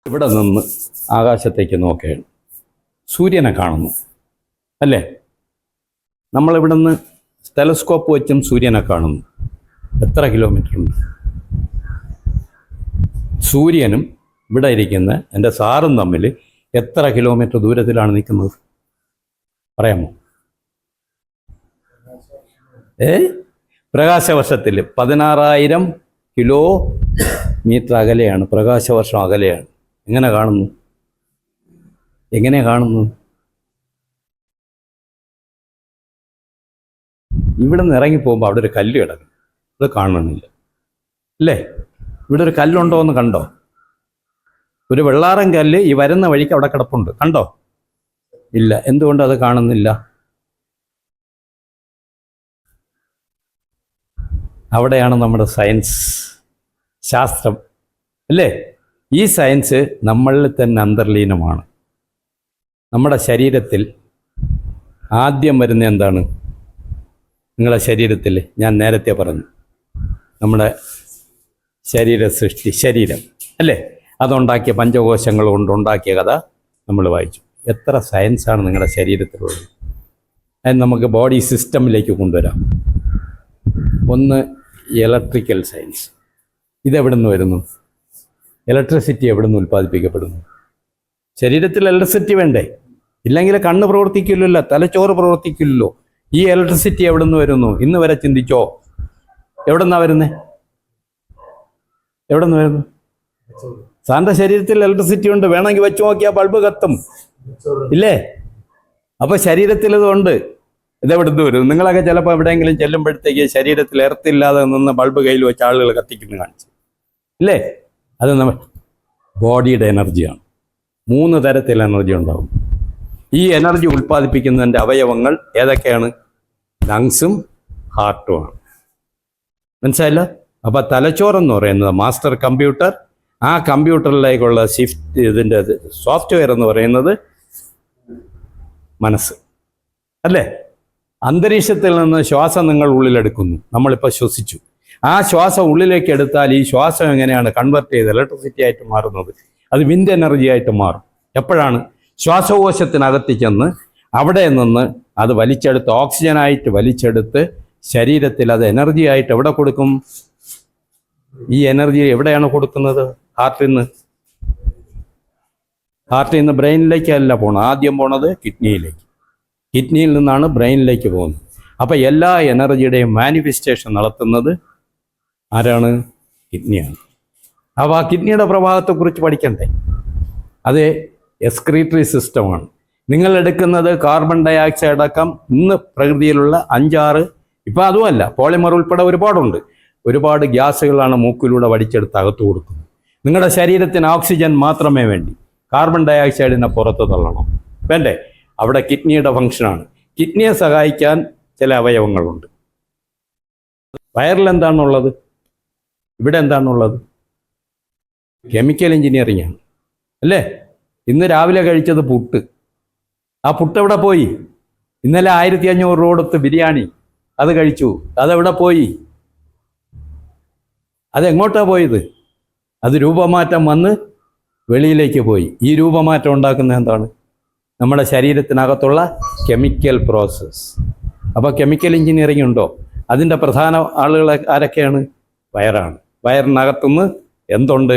ഇവിടെ നിന്ന് ആകാശത്തേക്ക് നോക്കുകയാണ്, സൂര്യനെ കാണുന്നു അല്ലേ? നമ്മളിവിടെ നിന്ന് ടെലസ്കോപ്പ് വെച്ചും സൂര്യനെ കാണുന്നു. എത്ര കിലോമീറ്റർ ഉണ്ട്? സൂര്യനും ഇവിടെ ഇരിക്കുന്ന എൻ്റെ സാറും തമ്മിൽ എത്ര കിലോമീറ്റർ ദൂരത്തിലാണ് നിൽക്കുന്നത് പറയാമോ? പ്രകാശവർഷത്തിൽ 16,000 കിലോമീറ്റർ അകലെയാണ്, പ്രകാശവർഷം അകലെയാണ്. എങ്ങനെ കാണുന്നു? ഇവിടെ നിന്ന് ഇറങ്ങിപ്പോകുമ്പോൾ അവിടെ ഒരു കല്ല് കിടക്കും, അത് കാണണമെന്നില്ല അല്ലേ? ഇവിടെ ഒരു കല്ലുണ്ടോ എന്ന് കണ്ടോ? ഒരു വെള്ളാരം കല്ല് ഈ വരുന്ന വഴിക്ക് അവിടെ കിടപ്പുണ്ട്, കണ്ടോ? ഇല്ല. എന്തുകൊണ്ട് അത് കാണുന്നില്ല? അവിടെയാണ് നമ്മുടെ സയൻസ്, ശാസ്ത്രം അല്ലേ? ഈ സയൻസ് നമ്മളിൽ തന്നെ അന്തർലീനമാണ്. നമ്മുടെ ശരീരത്തിൽ ആദ്യം വരുന്ന എന്താണ്? നിങ്ങളുടെ ശരീരത്തിൽ ഞാൻ നേരത്തെ പറഞ്ഞു, നമ്മുടെ ശരീരം അല്ലേ? അതുണ്ടാക്കിയ പഞ്ചകോശങ്ങൾ കൊണ്ടുണ്ടാക്കിയ കഥ നമ്മൾ വായിച്ചു. എത്ര സയൻസാണ് നിങ്ങളുടെ ശരീരത്തിലുള്ളത്? അത് നമുക്ക് ബോഡി സിസ്റ്റമിലേക്ക് കൊണ്ടുവരാം. ഒന്ന് ഇലക്ട്രിക്കൽ സയൻസ്. ഇതെവിടെ നിന്ന് വരുന്നു? ഇലക്ട്രിസിറ്റി എവിടെ നിന്ന് ഉൽപ്പാദിപ്പിക്കപ്പെടുന്നു? ശരീരത്തിൽ ഇലക്ട്രിസിറ്റി വേണ്ടേ? ഇല്ലെങ്കിൽ കണ്ണ് പ്രവർത്തിക്കില്ലല്ലോ, തലച്ചോറ് പ്രവർത്തിക്കില്ലല്ലോ. ഈ ഇലക്ട്രിസിറ്റി എവിടെ നിന്ന് വരുന്നു? ഇന്ന് വരെ ചിന്തിച്ചോ? എവിടെ നിന്നാണ് വരുന്നത്? സാറിൻ്റെ ശരീരത്തിൽ ഇലക്ട്രിസിറ്റി ഉണ്ട്, വേണമെങ്കിൽ വെച്ച് നോക്കിയാൽ ബൾബ് കത്തും ഇല്ലേ? അപ്പോൾ ശരീരത്തിൽ ഇതുണ്ട്. ഇതെവിടുന്ന് വരും? നിങ്ങളൊക്കെ ചിലപ്പോൾ എവിടെയെങ്കിലും ചെല്ലുമ്പോഴത്തേക്ക് ശരീരത്തിൽ എർത്തില്ലാതെ നിന്ന് ബൾബ് കയ്യിൽ വെച്ച് ആളുകൾ കത്തിക്കുന്നു കാണിച്ചു ഇല്ലേ? അത് നമ്മൾ ബോഡിയുടെ എനർജിയാണ്. 3 തരത്തിൽ എനർജി ഉണ്ടാവും. ഈ എനർജി ഉൽപ്പാദിപ്പിക്കുന്നതിൻ്റെ അവയവങ്ങൾ ഏതൊക്കെയാണ്? ലങ്സും ഹാർട്ടുമാണ്. മനസ്സിലായില്ല? അപ്പോൾ തലച്ചോറെന്ന് പറയുന്നത് മാസ്റ്റർ കമ്പ്യൂട്ടർ, ആ കമ്പ്യൂട്ടറിലേക്കുള്ള ഇതിൻ്റെ സോഫ്റ്റ്വെയർ എന്ന് പറയുന്നത് മനസ്സ് അല്ലേ? അന്തരീക്ഷത്തിൽ നിന്ന് ശ്വാസം നിങ്ങൾ ഉള്ളിലെടുക്കുന്നു, നമ്മളിപ്പോൾ ശ്വസിച്ചു. ആ ശ്വാസം ഉള്ളിലേക്ക് എടുത്താൽ ഈ ശ്വാസം എങ്ങനെയാണ് കൺവെർട്ട് ചെയ്ത് ഇലക്ട്രിസിറ്റി ആയിട്ട് മാറുന്നത്? അത് വിൻഡ് എനർജി ആയിട്ട് മാറും. എപ്പോഴാണ്? ശ്വാസകോശത്തിനകത്ത് ചെന്ന് അവിടെ നിന്ന് അത് വലിച്ചെടുത്ത് ഓക്സിജനായിട്ട് വലിച്ചെടുത്ത് ശരീരത്തിൽ അത് എനർജി ആയിട്ട് എവിടെ കൊടുക്കും? ഈ എനർജി എവിടെയാണ് കൊടുക്കുന്നത്? ഹാർട്ടിൽ നിന്ന് ബ്രെയിനിലേക്കല്ല പോകണം. ആദ്യം പോണത് കിഡ്നിയിലേക്ക്, കിഡ്നിയിൽ നിന്നാണ് ബ്രെയിനിലേക്ക് പോകുന്നത്. അപ്പം എല്ലാ എനർജിയുടെയും മാനിഫെസ്റ്റേഷൻ നടത്തുന്നത് ആരാണ്? കിഡ്നിയാണ്. അപ്പോൾ ആ കിഡ്നിയുടെ പ്രഭാവത്തെക്കുറിച്ച് പഠിക്കണ്ടേ? അത് എക്സ്ക്രീറ്ററി സിസ്റ്റമാണ്. നിങ്ങൾ എടുക്കുന്നത് കാർബൺ ഡൈ ഓക്സൈഡ് അടക്കം ഇന്ന് പ്രകൃതിയിലുള്ള 5-6, ഇപ്പം അതുമല്ല, പോളിമർ ഉൾപ്പെടെ ഒരുപാട് ഗ്യാസുകളാണ് മൂക്കിലൂടെ വടിച്ചെടുത്ത് അകത്ത് കൊടുക്കുന്നത്. നിങ്ങളുടെ ശരീരത്തിന് ഓക്സിജൻ മാത്രമേ വേണ്ടി, കാർബൺ ഡൈ ഓക്സൈഡിനെ പുറത്ത് തള്ളണം വേണ്ടേ? അവിടെ കിഡ്നിയുടെ ഫങ്ഷനാണ്. കിഡ്നിയെ സഹായിക്കാൻ ചില അവയവങ്ങളുണ്ട്. വയറിൽ എന്താണുള്ളത്? ഇവിടെ എന്താണുള്ളത്? കെമിക്കൽ എഞ്ചിനീയറിംഗ് ആണ് അല്ലേ? ഇന്ന് രാവിലെ കഴിച്ചത് പുട്ട്. ആ പുട്ട് എവിടെ പോയി? ഇന്നലെ 1500 രൂപ കൊടുത്ത് ബിരിയാണി അത് കഴിച്ചു. അതെവിടെ പോയി? അതെങ്ങോട്ടാണ് പോയത്? അത് രൂപമാറ്റം വന്ന് വെളിയിലേക്ക് പോയി. ഈ രൂപമാറ്റം ഉണ്ടാക്കുന്നത് എന്താണ്? നമ്മുടെ ശരീരത്തിനകത്തുള്ള കെമിക്കൽ പ്രോസസ്സ്. അപ്പോൾ കെമിക്കൽ എഞ്ചിനീയറിംഗ് ഉണ്ടോ? അതിൻ്റെ പ്രധാന ആളുകൾ ആരൊക്കെയാണ്? വയറാണ്. വയറിനകത്തുനിന്ന് എന്തുണ്ട്?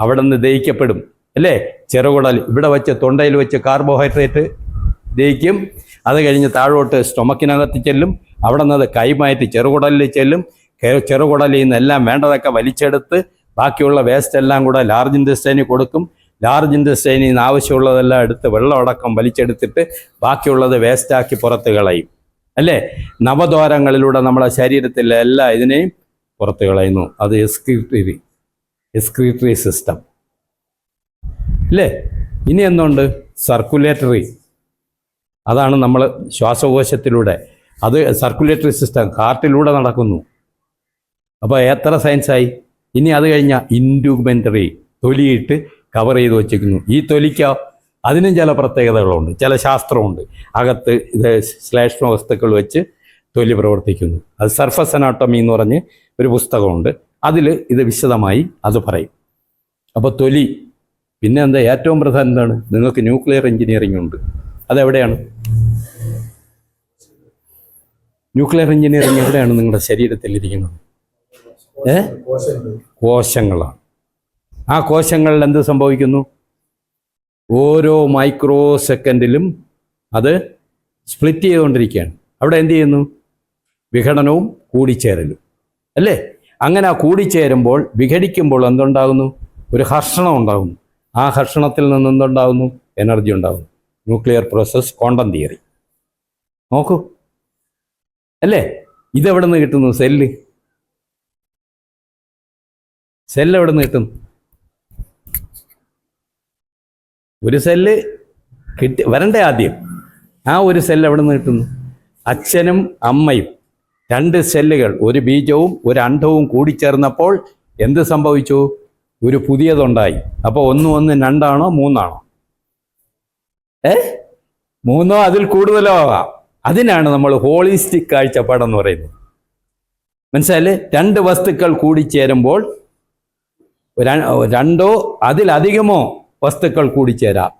അവിടെ നിന്ന് ദഹിക്കപ്പെടും അല്ലേ? ചെറുകുടൽ ഇവിടെ വെച്ച് തൊണ്ടയിൽ വെച്ച് കാർബോഹൈഡ്രേറ്റ് ദഹിക്കും. അത് കഴിഞ്ഞ് താഴോട്ട് സ്റ്റൊമക്കിനകത്ത് ചെല്ലും. അവിടെ നിന്ന് അത് കൈമാറ്റി ചെറുകുടലിൽ ചെല്ലും. ചെറുകുടലിൽ നിന്ന് എല്ലാം വേണ്ടതൊക്കെ വലിച്ചെടുത്ത് ബാക്കിയുള്ള വേസ്റ്റ് എല്ലാം കൂടെ ലാർജ് ഇൻറ്റസ്റ്റൈനിൽ കൊടുക്കും. ലാർജ് ഇൻറ്റസ്റ്റൈനിൽ നിന്ന് ആവശ്യമുള്ളതെല്ലാം എടുത്ത് വെള്ളമടക്കം വലിച്ചെടുത്തിട്ട് ബാക്കിയുള്ളത് വേസ്റ്റാക്കി പുറത്ത് കളയും അല്ലേ? നവദ്വാരങ്ങളിലൂടെ നമ്മുടെ ശരീരത്തിലെ എല്ലാ ഇതിനെയും പുറത്ത് കളയുന്നു. അത് എക്സ്ക്രീറ്ററി സിസ്റ്റം അല്ലേ? ഇനി എന്തുണ്ട്? സർക്കുലേറ്ററി. അതാണ് നമ്മൾ ശ്വാസകോശത്തിലൂടെ, അത് സർക്കുലേറ്ററി സിസ്റ്റം ഹാർട്ടിലൂടെ നടക്കുന്നു. അപ്പോൾ എത്ര സയൻസായി? ഇനി അത് കഴിഞ്ഞാൽ ഇൻഡ്യൂമെൻ്ററി, തൊലിയിട്ട് കവർ ചെയ്ത് വച്ചിരിക്കുന്നു. ഈ തൊലിക്കോ അതിനും ചില പ്രത്യേകതകളുണ്ട്, ചില ശാസ്ത്രമുണ്ട്. അകത്ത് ഇത് ശ്ലേഷ്മ വസ്തുക്കൾ വെച്ച് തൊലി പ്രവർത്തിക്കുന്നു. അത് സർഫസ് അനാട്ടമി എന്ന് പറഞ്ഞ് ഒരു പുസ്തകമുണ്ട്. അതിൽ ഇത് വിശദമായി അത് പറയും. അപ്പോൾ തൊലി പിന്നെ എന്താ ഏറ്റവും പ്രധാനം എന്താണ്? നിങ്ങൾക്ക് ന്യൂക്ലിയർ എഞ്ചിനീയറിംഗ് ഉണ്ട്. അതെവിടെയാണ്? ന്യൂക്ലിയർ എഞ്ചിനീയറിംഗ് എവിടെയാണ് നിങ്ങളുടെ ശരീരത്തിൽ ഇരിക്കുന്നത്? കോശങ്ങളാണ്. ആ കോശങ്ങളിൽ എന്ത് സംഭവിക്കുന്നു? ഓരോ മൈക്രോ സെക്കൻഡിലും അത് സ്പ്ലിറ്റ് ചെയ്തുകൊണ്ടിരിക്കുകയാണ്. അവിടെ എന്ത് ചെയ്യുന്നു? വിഘടനവും കൂടിച്ചേരലും, അല്ലേ? അങ്ങനെ ആ കൂടിച്ചേരുമ്പോൾ, വിഘടിക്കുമ്പോൾ എന്തുണ്ടാകുന്നു? ഒരു ഹർഷണം ഉണ്ടാകുന്നു. ആ ഹർഷണത്തിൽ നിന്ന് എന്തുണ്ടാകുന്നു? എനർജി ഉണ്ടാകുന്നു. Nuclear process, quantum theory. നോക്കൂ, അല്ലേ? ഇതെവിടെ നിന്ന് കിട്ടുന്നു? സെല്ല് എവിടെ നിന്ന് കിട്ടുന്നു? ഒരു സെല്ല് വരണ്ടേ ആദ്യം. ആ ഒരു സെല്ല് എവിടെ നിന്ന് കിട്ടുന്നു? അച്ഛനും അമ്മയും, 2 സെല്ലുകൾ, ഒരു ബീജവും ഒരു അണ്ഡവും കൂടിച്ചേർന്നപ്പോൾ എന്ത് സംഭവിച്ചു? ഒരു പുതിയതുണ്ടായി. അപ്പോൾ 1 1 2 3 3 അതിൽ കൂടുതലോ ആകാം. അതിനാണ് നമ്മൾ ഹോളിസ്റ്റിക് കാഴ്ചപ്പാടെന്ന് പറയുന്നത്. മനസ്സിലായില്ലേ? 2 വസ്തുക്കൾ കൂടിച്ചേരുമ്പോൾ 2 അതിലധികമോ വസ്തുക്കൾ കൂടിച്ചേരാം.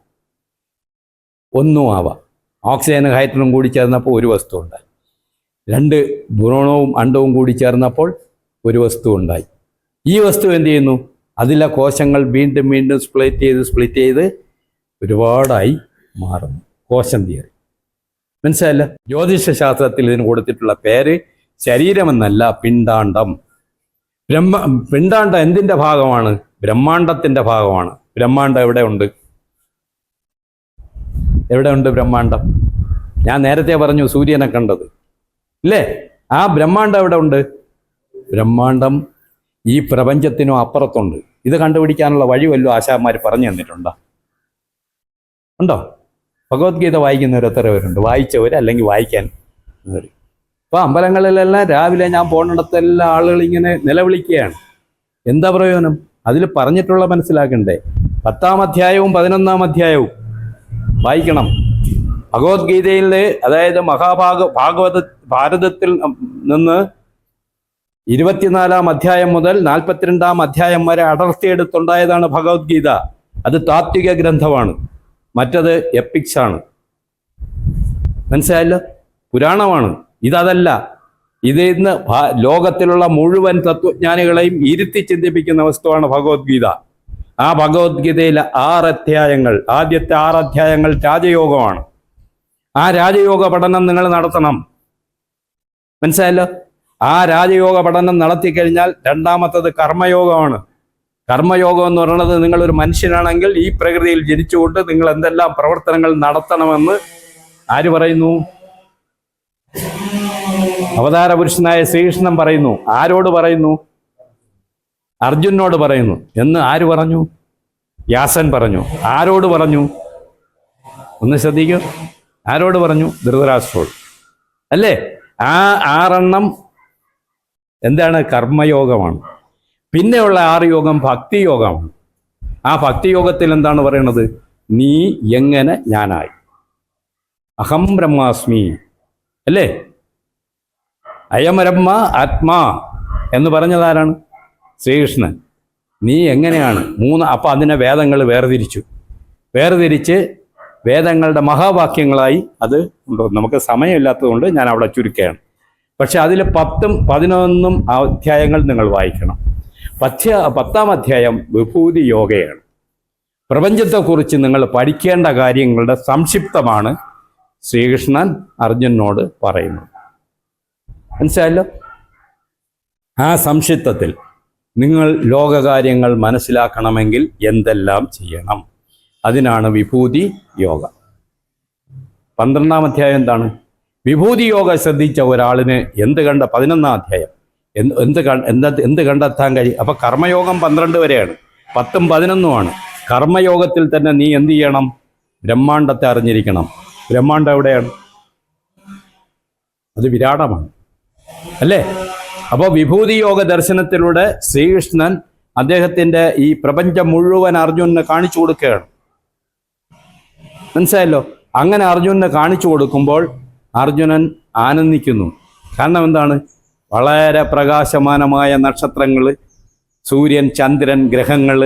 1 ആവാം. ഓക്സിജനും ഹൈഡ്രജനും കൂടി ചേർന്നപ്പോൾ ഒരു വസ്തു ഉണ്ടായി. 2 ഭ്രൂണവും അണ്ഡവും കൂടി ചേർന്നപ്പോൾ ഒരു വസ്തു ഉണ്ടായി. ഈ വസ്തു എന്ത് ചെയ്യുന്നു? അതിലെ കോശങ്ങൾ വീണ്ടും വീണ്ടും സ്പ്ലിറ്റ് ചെയ്ത് ഒരുപാടായി മാറുന്നു. കോശം തിയറി. മനസ്സിലായില്ല? ജ്യോതിഷ ശാസ്ത്രത്തിൽ ഇതിന് കൊടുത്തിട്ടുള്ള പേര് ശരീരമെന്നല്ല, പിണ്ടാണ്ഡം. പിണ്ടാണ്ഡം എന്തിൻ്റെ ഭാഗമാണ്? ബ്രഹ്മാണ്ഡത്തിൻ്റെ ഭാഗമാണ്. ബ്രഹ്മാണ്ഡം എവിടെയുണ്ട്? ബ്രഹ്മാണ്ഡം? ഞാൻ നേരത്തെ പറഞ്ഞു സൂര്യനെ കണ്ടത്, ഇല്ലേ? ആ ബ്രഹ്മാണ്ഡം എവിടെ ഉണ്ട്? ബ്രഹ്മാണ്ഡം ഈ പ്രപഞ്ചത്തിനും അപ്പുറത്തുണ്ട്. ഇത് കണ്ടുപിടിക്കാനുള്ള വഴി വല്ലതും ആശാന്മാർ പറഞ്ഞു തന്നിട്ടുണ്ടോ? ഉണ്ടോ? ഭഗവത്ഗീത വായിക്കുന്നവർ എത്ര പേരുണ്ട്? വായിച്ചവർ, അല്ലെങ്കിൽ വായിക്കാൻ വരും. ഇപ്പോൾ അമ്പലങ്ങളിലെല്ലാം രാവിലെ ഞാൻ പോകുന്നിടത്തെല്ലാം ആളുകൾ ഇങ്ങനെ നിലവിളിക്കുകയാണ്. എന്താ പ്രയോജനം? അതിൽ പറഞ്ഞിട്ടുള്ള മനസ്സിലാക്കണ്ടേ? 10-ാം അധ്യായവും 11-ാം അധ്യായവും വായിക്കണം. ഭഗവത്ഗീതയിൽ, അതായത് ഭാരതത്തിൽ നിന്ന് 24-ാം അധ്യായം മുതൽ 42-ാം അധ്യായം വരെ അടർത്തിയെടുത്തുണ്ടായതാണ് ഭഗവത്ഗീത. അത് താത്വിക ഗ്രന്ഥമാണ്. മറ്റത് എപ്പിക്സ് ആണ്. മനസ്സിലായല്ലോ? പുരാണമാണ്. ഇതല്ല. ഇത് ഇന്ന് ലോകത്തിലുള്ള മുഴുവൻ തത്വജ്ഞാനികളെയും ഇരുത്തി ചിന്തിപ്പിക്കുന്ന വസ്തുവാണ് ഭഗവത്ഗീത. ആ ഭഗവത്ഗീതയിലെ 6 അധ്യായങ്ങൾ, ആദ്യത്തെ 6 അധ്യായങ്ങൾ രാജയോഗമാണ്. ആ രാജയോഗ പഠനം നിങ്ങൾ നടത്തണം. മനസ്സിലായല്ലോ? ആ രാജയോഗ പഠനം നടത്തിക്കഴിഞ്ഞാൽ രണ്ടാമത്തത് കർമ്മയോഗമാണ്. കർമ്മയോഗം എന്ന് പറയുന്നത്, നിങ്ങളൊരു മനുഷ്യനാണെങ്കിൽ ഈ പ്രകൃതിയിൽ ജനിച്ചുകൊണ്ട് നിങ്ങൾ എന്തെല്ലാം പ്രവർത്തനങ്ങൾ നടത്തണമെന്ന് ആര് പറയുന്നു? അവതാര പുരുഷനായ ശ്രീകൃഷ്ണൻ പറയുന്നു. ആരോട് പറയുന്നു? അർജുനോട് പറയുന്നു. എന്ന് ആര് പറഞ്ഞു? വ്യാസൻ പറഞ്ഞു. ആരോട് പറഞ്ഞു? ഒന്ന് ശ്രദ്ധിക്കൂ. ആരോട് പറഞ്ഞു? ധൃതരാഷ്ട്രോട്, അല്ലേ? ആ 6 എന്താണ്? കർമ്മയോഗമാണ്. പിന്നെയുള്ള 6 യോഗം ഭക്തിയോഗമാണ്. ആ ഭക്തിയോഗത്തിൽ എന്താണ് പറയണത്? നീ എങ്ങനെ ഞാനായി? അഹം ബ്രഹ്മാസ്മി, അല്ലേ? അയമരമ്മ ആത്മാ എന്ന് പറഞ്ഞതാരാണ്? ശ്രീകൃഷ്ണൻ. നീ എങ്ങനെയാണ്? 3. അപ്പം അതിനെ വേദങ്ങൾ വേർതിരിച്ച് വേദങ്ങളുടെ മഹാവാക്യങ്ങളായി അത് ഉണ്ടോ? നമുക്ക് സമയമില്ലാത്തതുകൊണ്ട് ഞാൻ അവിടെ ചുരുക്കുകയാണ്. പക്ഷെ അതിൽ 10ഉം 11ഉം അധ്യായങ്ങൾ നിങ്ങൾ വായിക്കണം. 10ാം അധ്യായം വിഭൂതി യോഗയാണ്. പ്രപഞ്ചത്തെക്കുറിച്ച് നിങ്ങൾ പഠിക്കേണ്ട കാര്യങ്ങളുടെ സംക്ഷിപ്തമാണ് ശ്രീകൃഷ്ണൻ അർജുനോട് പറയുന്നത്. മനസ്സിലായല്ലോ? ആ സംക്ഷിപ്തത്തിൽ നിങ്ങൾ ലോകകാര്യങ്ങൾ മനസ്സിലാക്കണമെങ്കിൽ എന്തെല്ലാം ചെയ്യണം? അതിനാണ് വിഭൂതി യോഗ. 12ാം അധ്യായം എന്താണ്? വിഭൂതി യോഗ ശ്രദ്ധിച്ച ഒരാളിന് 11ാം അധ്യായം എന്ത് കണ്ടെത്താൻ കഴിയും? അപ്പൊ കർമ്മയോഗം 12 വരെയാണ്, 10ഉം 11ഉമാണ്. കർമ്മയോഗത്തിൽ തന്നെ നീ എന്ത് ചെയ്യണം? ബ്രഹ്മാണ്ടത്തെ അറിഞ്ഞിരിക്കണം. ബ്രഹ്മാണ്ടം എവിടെയാണ്? അത് വിരാടമാണ്, അല്ലേ? അപ്പോൾ വിഭൂതി യോഗ ദർശനത്തിലൂടെ ശ്രീകൃഷ്ണൻ അദ്ദേഹത്തിൻ്റെ ഈ പ്രപഞ്ചം മുഴുവൻ അർജുനന് കാണിച്ചു കൊടുക്കുകയാണ്. മനസ്സിലായല്ലോ? അങ്ങനെ അർജുനന് കാണിച്ചു കൊടുക്കുമ്പോൾ അർജുനൻ ആനന്ദിക്കുന്നു. കാരണം എന്താണ്? വളരെ പ്രകാശമാനമായ നക്ഷത്രങ്ങൾ, സൂര്യൻ, ചന്ദ്രൻ, ഗ്രഹങ്ങൾ,